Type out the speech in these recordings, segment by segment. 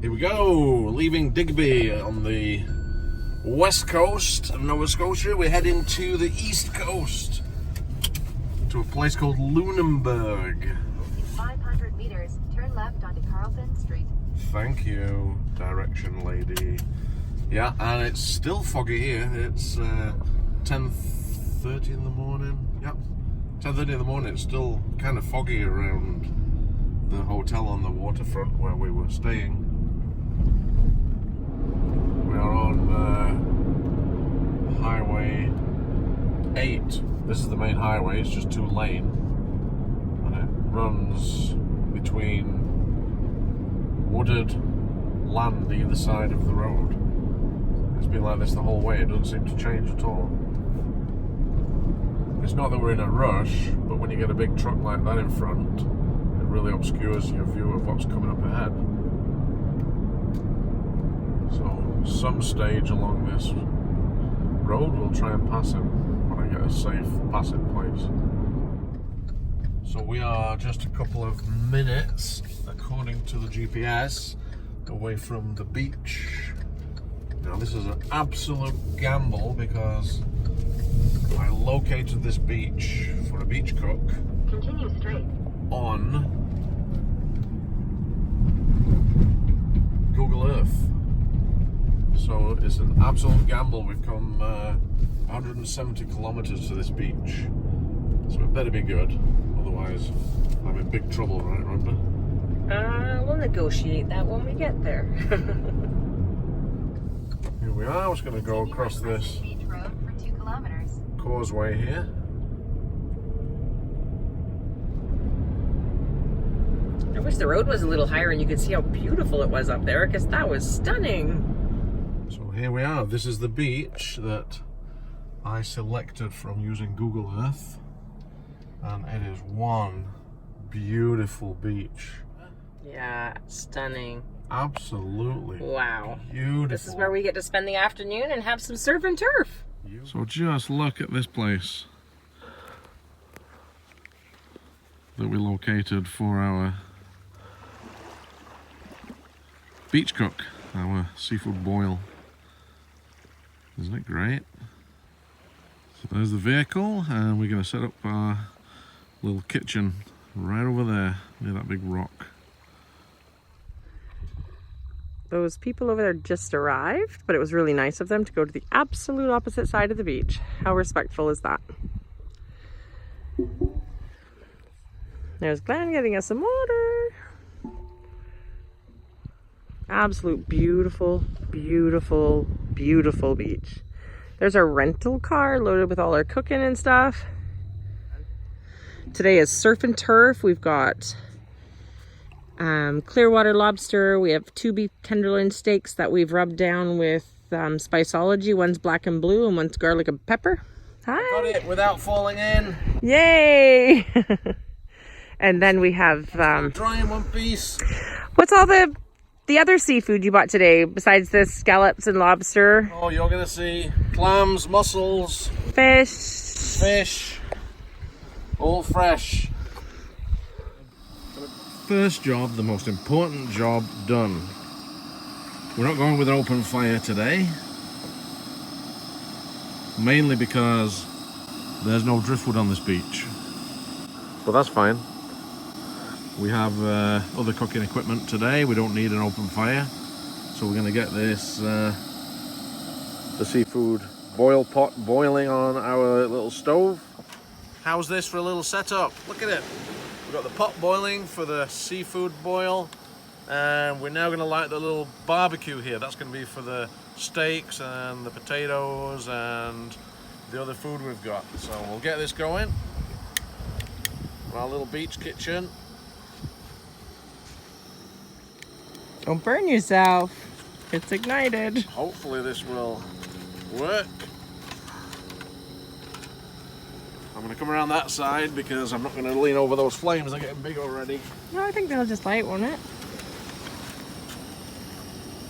Here we go, leaving Digby on the west coast of Nova Scotia. We're heading to the east coast, to a place called Lunenburg. In 500 meters, turn left onto Carlton Street. Thank you, direction lady. Yeah, and it's still foggy here. It's 10:30 in the morning. Yep, 10:30 in the morning. It's still kind of foggy around the hotel on the waterfront where we were staying. We are on Highway 8. This is the main highway. It's just 2-lane, and it runs between wooded land either side of the road. It's been like this the whole way. It doesn't seem to change at all. It's not that we're in a rush, but when you get a big truck like that in front, it really obscures your view of what's coming up ahead. So some stage along this road we'll try and pass him when I get a safe passing place. So we are just a couple of minutes, according to the GPS, away from the beach. Now this is an absolute gamble because I located this beach for a beach cook. Continue straight. On Google Earth. So it's an absolute gamble. We've come 170 kilometers to this beach. So it better be good. Otherwise, I'm in big trouble, right, Rhonda? We'll negotiate that when we get there. Here we are. I was going to go across this Beach Road for 2 kilometers. causeway here. I wish the road was a little higher and you could see how beautiful it was up there, because that was stunning. So here we are. This is the beach that I selected from using Google Earth. And it is one beautiful beach. Yeah, stunning. Absolutely. Wow. Beautiful. This is where we get to spend the afternoon and have some surf and turf. So just look at this place that we located for our beach cook, our seafood boil. Isn't it great? So there's the vehicle, and we're going to set up our little kitchen right over there near that big rock. Those people over there just arrived, but it was really nice of them to go to the absolute opposite side of the beach. How respectful is that? There's Glenn getting us some water. Absolute beautiful, beautiful, beautiful beach. There's our rental car loaded with all our cooking and stuff. Today is surf and turf. We've got Clearwater lobster. We have 2 beef tenderloin steaks that we've rubbed down with Spiceology. One's black and blue and one's garlic and pepper. Hi. Got it without falling in. Yay! And then we have Dry in one piece. what's all the other seafood you bought today besides this scallops and lobster? Oh, you're gonna see clams, mussels, Fish. all fresh. First job, the most important job done. We're not going with an open fire today, mainly because there's no driftwood on this beach. But that's fine. We have other cooking equipment today. We don't need an open fire, so we're going to get this the seafood boil pot boiling on our little stove. How's this for a little setup? Look at it. We've got the pot boiling for the seafood boil, and we're now going to light the little barbecue here. That's going to be for the steaks and the potatoes and the other food we've got. So we'll get this going. Our little beach kitchen. Don't burn yourself. It's ignited. Hopefully this will work. I'm going to come around that side because I'm not going to lean over those flames. They're getting big already. No, I think they'll just light, won't it?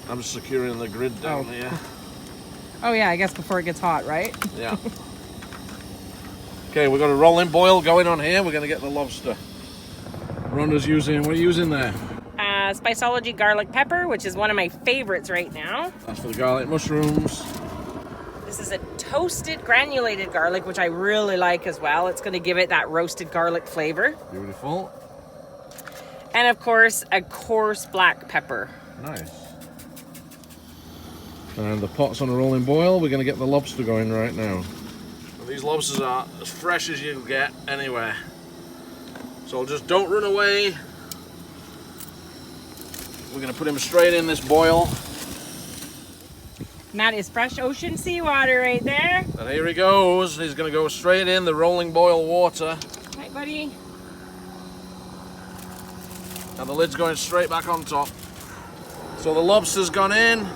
I'm securing the grid down here. Oh yeah, I guess before it gets hot, right? Yeah. Okay, we've got a rolling boil going on here. We're going to get the lobster. Rhonda's using, what are you using there? Spiceology garlic pepper, which is one of my favorites right now. That's for the garlic mushrooms. This is a toasted granulated garlic, which I really like as well. It's going to give it that roasted garlic flavor. Beautiful. And of course, a coarse black pepper. Nice. And the pot's on a rolling boil. We're going to get the lobster going right now. And these lobsters are as fresh as you can get anywhere. So just don't run away. We're going to put him straight in this boil. And that is fresh ocean seawater right there. And here he goes. He's going to go straight in the rolling boil water. Right, buddy? And the lid's going straight back on top. So the lobster's gone in.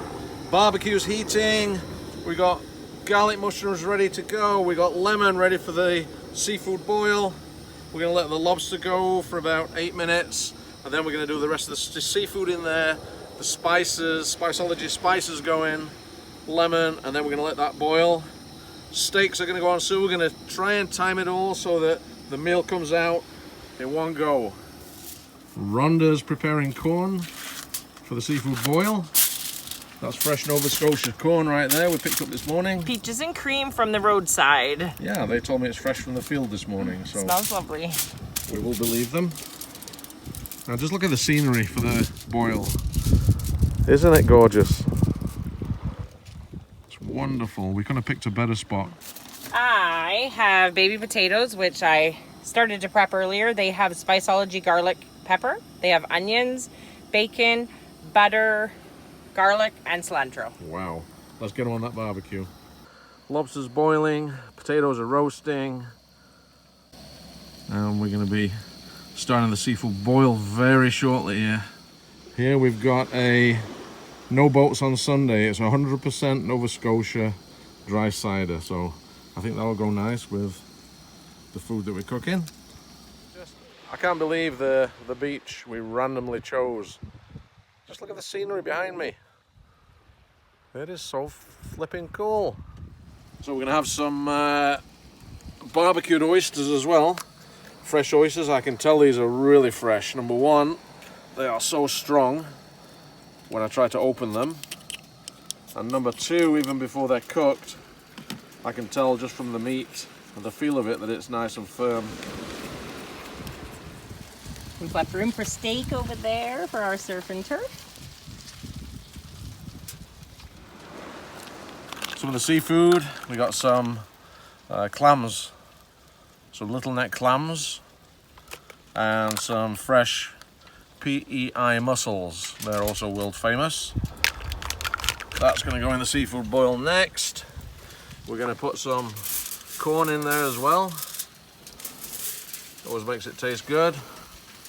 Barbecue's heating. We got garlic mushrooms ready to go. We got lemon ready for the seafood boil. We're going to let the lobster go for about 8 minutes. And then we're going to do the rest of the seafood in there. The spices, Spiceology spices go in. Lemon, and then we're going to let that boil. Steaks are going to go on soon. We're going to try and time it all so that the meal comes out in one go. Rhonda's preparing corn for the seafood boil. That's fresh Nova Scotia corn right there we picked up this morning. Peaches and cream from the roadside. Yeah, they told me it's fresh from the field this morning, so Smells lovely. we will believe them. Now just look at the scenery for the boil. Isn't it gorgeous? It's wonderful. We couldn't have picked a better spot. I have baby potatoes, which I started to prep earlier. They have Spiceology garlic pepper. They have onions, bacon, butter, garlic, and cilantro. Wow. Let's get on that barbecue. Lobster's boiling, potatoes are roasting, and we're going to be starting the seafood boil very shortly here. Here we've got a no boats on Sunday. It's 100% Nova Scotia dry cider, so I think that'll go nice with the food that we're cooking. I can't believe the beach we randomly chose. Just look at the scenery behind me. It is so flipping cool. So we're gonna have some barbecued oysters as well. Fresh oysters. I can tell these are really fresh. Number one, they are so strong when I try to open them. And number two, even before they're cooked, I can tell just from the meat and the feel of it that it's nice and firm. We've got room for steak over there for our surf and turf. Some of the seafood, we got some clams, some little neck clams, and some fresh PEI mussels. They're also world famous. That's going to go in the seafood boil next. We're going to put some corn in there as well. Always makes it taste good.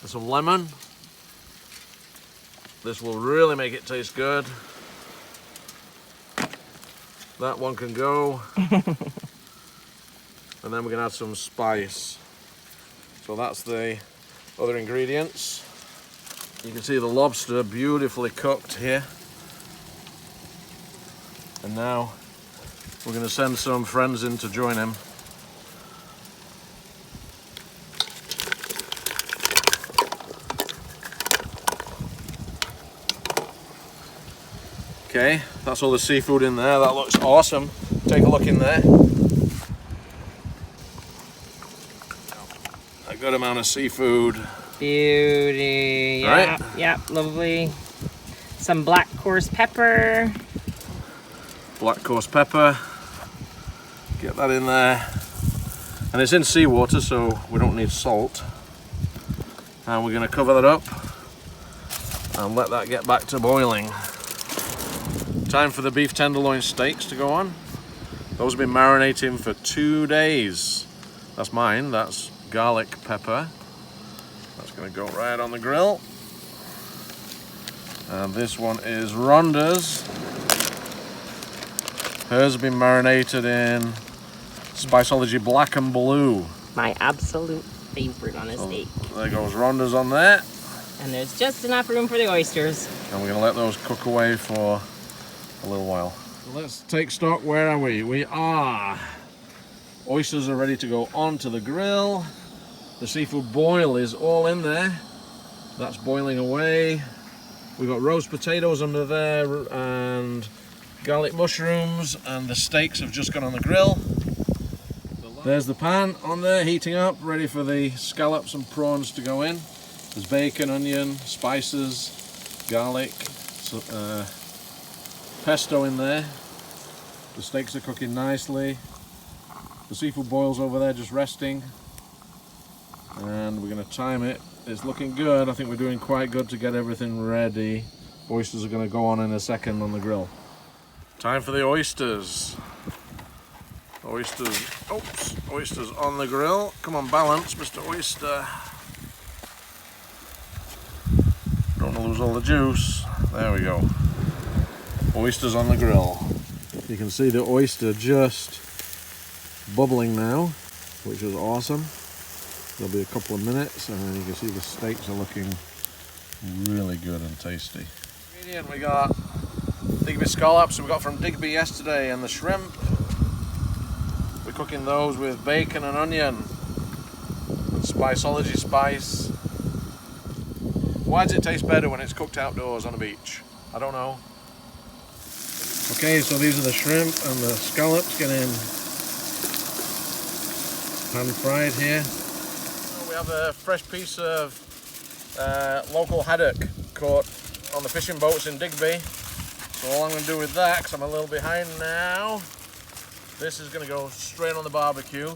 And some lemon. This will really make it taste good. That one can go. And then we're going to add some spice. So that's the other ingredients. You can see the lobster beautifully cooked here. And now we're going to send some friends in to join him. Okay, that's all the seafood in there. That looks awesome. Take a look in there. A good amount of seafood. Beauty. Yeah, Right? yeah, lovely. Some black coarse pepper. Black coarse pepper. Get that in there. And it's in seawater, so we don't need salt. And we're going to cover that up and let that get back to boiling. Time for the beef tenderloin steaks to go on. Those have been marinating for 2 days. That's mine, that's garlic pepper. That's going to go right on the grill. And this one is Rhonda's. Hers has been marinated in Spiceology black and blue. My absolute favorite on a steak. There goes Rhonda's on there. And there's just enough room for the oysters. And we're going to let those cook away for a little while. Let's take stock. Where are we? We are. Oysters are ready to go onto the grill. The seafood boil is all in there. That's boiling away. We've got roast potatoes under there and garlic mushrooms, and the steaks have just gone on the grill. There's the pan on there heating up, ready for the scallops and prawns to go in. There's bacon, onion, spices, garlic, pesto in there. The steaks are cooking nicely. The seafood boil's over there just resting. And we're going to time it. It's looking good. I think we're doing quite good to get everything ready. Oysters are going to go on in a second on the grill. Time for the oysters. Oysters, oops, oysters on the grill. Come on, balance, Mr. Oyster. Don't want to lose all the juice. There we go. Oysters on the grill. You can see the oyster just bubbling now, which is awesome. There'll be a couple of minutes and then you can see the steaks are looking really good and tasty. Ingredient, we got Digby scallops we got from Digby yesterday, and the shrimp. We're cooking those with bacon and onion and Spiceology spice. Why does it taste better when it's cooked outdoors on a beach? I don't know. Okay, so these are the shrimp and the scallops getting pan fried here. We have a fresh piece of local haddock caught on the fishing boats in Digby. So all I'm going to do with that, because I'm a little behind now, this is going to go straight on the barbecue.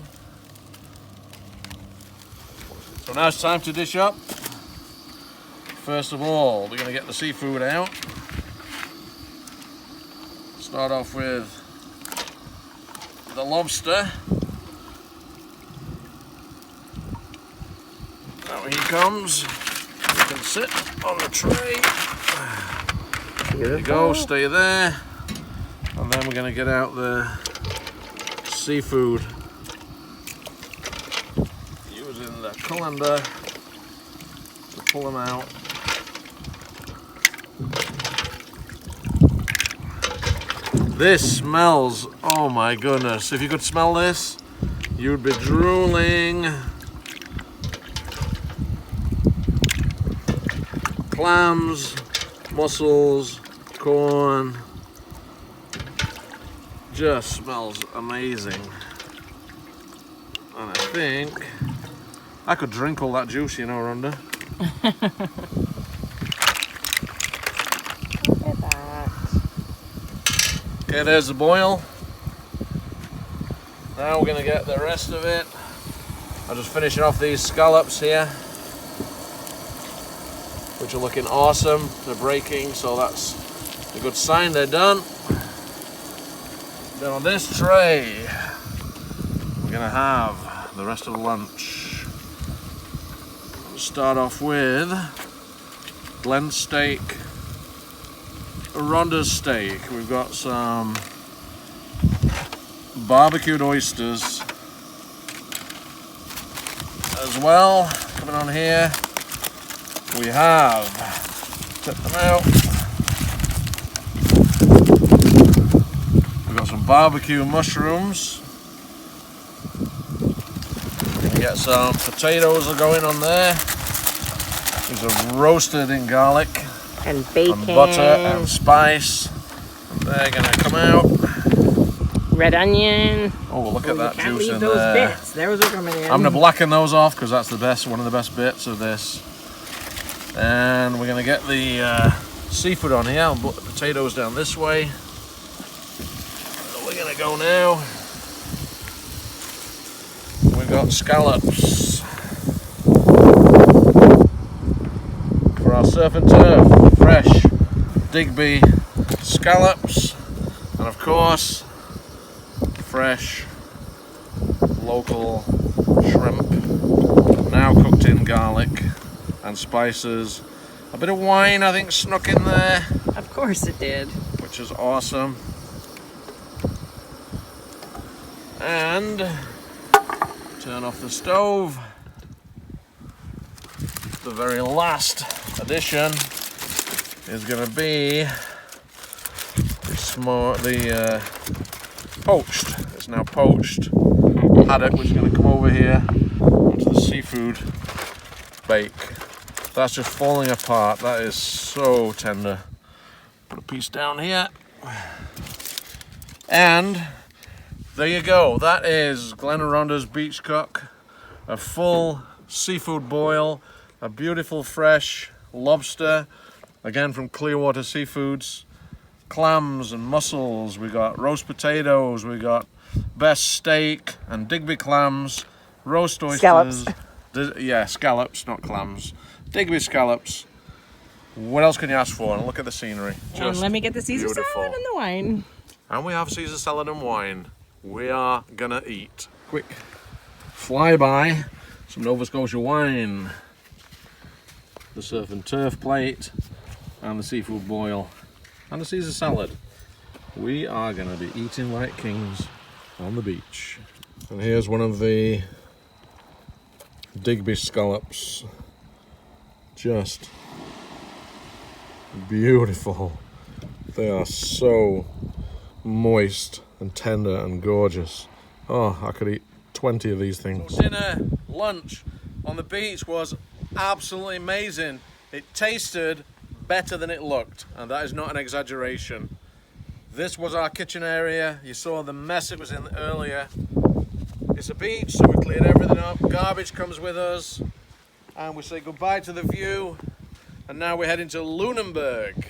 So now it's time to dish up. First of all, we're going to get the seafood out. Start off with the lobster. Now he comes. He can sit on the tray. There you go, stay there. And then we're going to get out the seafood using the colander to pull them out. This smells, oh my goodness, if you could smell this, you'd be drooling. Clams, mussels, corn, just smells amazing. And I think I could drink all that juice, you know, Rhonda. Look at that. Okay, there's the boil. Now we're going to get the rest of it. I'm just finishing off these scallops here, which are looking awesome. They're breaking, so that's a good sign they're done. Then on this tray, we're going to have the rest of the lunch. We'll start off with blend steak, Rhonda's steak. We've got some barbecued oysters as well coming on here. We have, check them out, we've got some barbecue mushrooms. We can get some potatoes are going on there. These are roasted in garlic And bacon. and butter and spice. They're gonna come out. Red onion. Oh, look at that You can't juice leave in those there. bits. Those are coming in. I'm gonna blacken those off because that's the best, one of the best bits of this. And we're gonna get the seafood on here. I'll put the potatoes down this way. We're gonna go now. We've got scallops for our surf and turf, fresh Digby scallops, and of course fresh local shrimp, now cooked in garlic and spices. A bit of wine, I think, snuck in there, Of course it did. which is awesome. And turn off the stove. The very last addition is going to be the poached. It's now poached haddock, which is going to come over here onto the seafood bake. That's just falling apart. That is so tender. Put a piece down here. And there you go. That is Glenaronda's beach cook. A full seafood boil. A beautiful fresh lobster. Again from Clearwater Seafoods. Clams and mussels. We got roast potatoes. We got best steak and Digby clams. Roast oysters. Scallops. Yeah, scallops, not clams. Digby scallops. What else can you ask for? And look at the scenery. And let me get the Caesar beautiful. salad and the wine. And we have Caesar salad and wine. We are gonna eat. Quick flyby. Some Nova Scotia wine. The surf and turf plate. And the seafood boil. And the Caesar salad. We are gonna be eating like kings on the beach. And here's one of the Digby scallops. Just beautiful. They are so moist and tender and gorgeous. Oh, I could eat 20 of these things. So dinner, lunch on the beach was absolutely amazing. It tasted better than it looked, and that is not an exaggeration. This was our kitchen area. You saw the mess it was in earlier. It's a beach, so we cleared everything up. Garbage comes with us. And we say goodbye to the view. And now we're heading to Lunenburg.